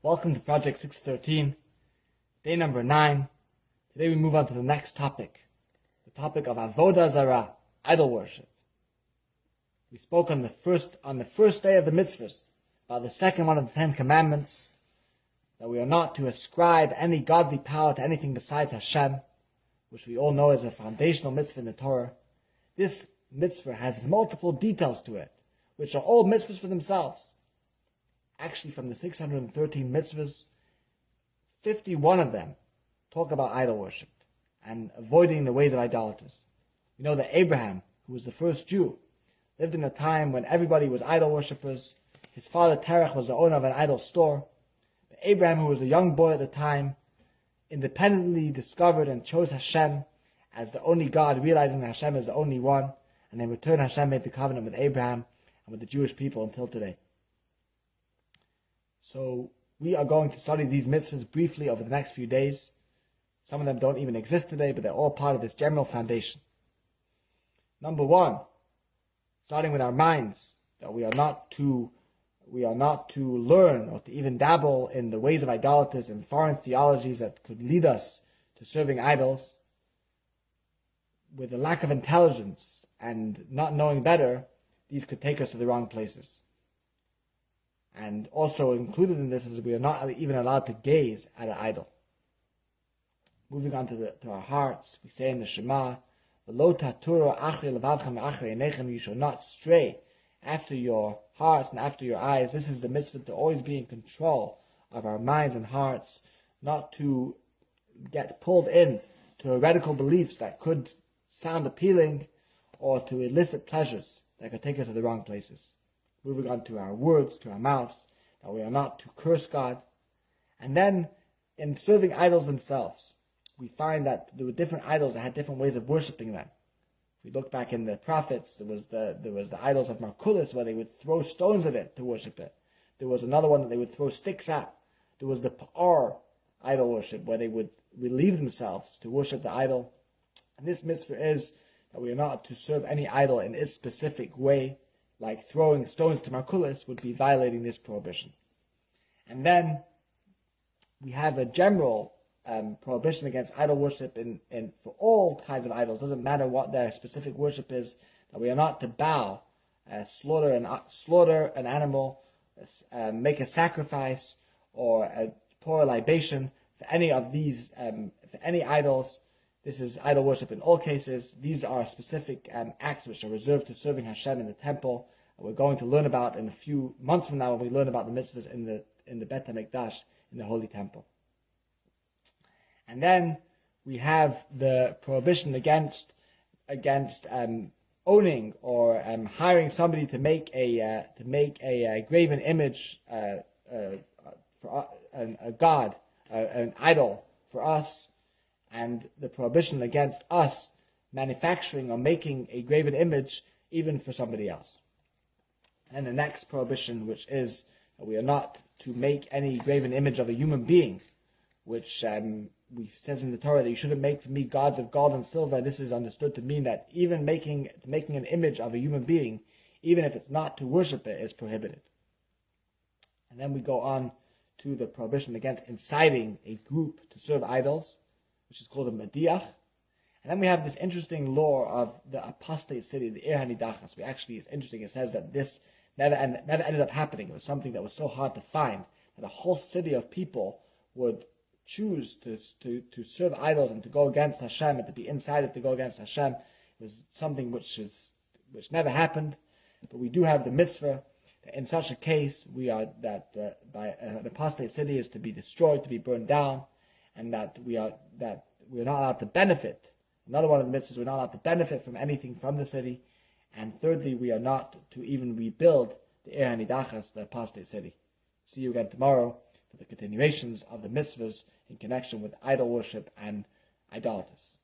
Welcome to Project 613, day number 9. Today we move on to the next topic, the topic of Avodah Zarah, idol worship. We spoke on the first day of the mitzvahs about the second one of the 10 commandments, that we are not to ascribe any godly power to anything besides Hashem, which we all know is a foundational mitzvah in the Torah. This mitzvah has multiple details to it, which are all mitzvahs for themselves. Actually, from the 613 mitzvahs, 51 of them talk about idol worship and avoiding the ways of idolaters. We know that Abraham, who was the first Jew, lived in a time when everybody was idol worshippers. His father Terach was the owner of an idol store. But Abraham, who was a young boy at the time, independently discovered and chose Hashem as the only God, realizing that Hashem is the only one. And in return, Hashem made the covenant with Abraham and with the Jewish people until today. So we are going to study these mitzvahs briefly over the next few days. Some of them don't even exist today, but they're all part of this general foundation. Number 1, starting with our minds, that we are not to learn or to even dabble in the ways of idolaters and foreign theologies that could lead us to serving idols. With a lack of intelligence and not knowing better, these could take us to the wrong places. And also included in this is we are not even allowed to gaze at an idol. Moving on to our hearts, we say in the Shema, you shall not stray after your hearts and after your eyes. This is the mitzvah to always be in control of our minds and hearts, not to get pulled in to heretical beliefs that could sound appealing or to illicit pleasures that could take us to the wrong places. Moving on to our words, to our mouths, that we are not to curse God. And then, in serving idols themselves, we find that there were different idols that had different ways of worshipping them. If we look back in the prophets, there was the idols of Markulis, where they would throw stones at it to worship it. There was another one that they would throw sticks at. There was the Pa'ar idol worship, where they would relieve themselves to worship the idol. And this mitzvah is that we are not to serve any idol in its specific way, like throwing stones to Markulis would be violating this prohibition. And then we have a general prohibition against idol worship in for all kinds of idols. Doesn't matter what their specific worship is, that we are not to bow, slaughter an animal, make a sacrifice, or pour a libation for any of these, for any idols. This is idol worship in all cases. These are specific acts which are reserved to serving Hashem in the temple. We're going to learn about in a few months from now when we learn about the mitzvahs in the Bet HaMikdash, in the Holy Temple. And then we have the prohibition against owning or hiring somebody to make a graven image for a god, an idol for us. And the prohibition against us manufacturing or making a graven image even for somebody else. And the next prohibition, which is that we are not to make any graven image of a human being, which says in the Torah that you shouldn't make for me gods of gold and silver. This is understood to mean that even making an image of a human being, even if it's not to worship it, is prohibited. And then we go on to the prohibition against inciting a group to serve idols, which is called a Mediach. And then we have this interesting law of the apostate city, the Ir HaNidachas. It's interesting, it says that this never ended up happening. It was something that was so hard to find, that a whole city of people would choose to serve idols and to go against Hashem, and to be inside it to go against Hashem. It was something which never happened. But we do have the mitzvah that in such a case, by an apostate city is to be destroyed, to be burned down, and that we are not allowed to benefit. Another one of the mitzvahs, we're not allowed to benefit from anything from the city. And thirdly, we are not to even rebuild the Ir HaNidachas, the apostate city. See you again tomorrow for the continuations of the mitzvahs in connection with idol worship and idolaters.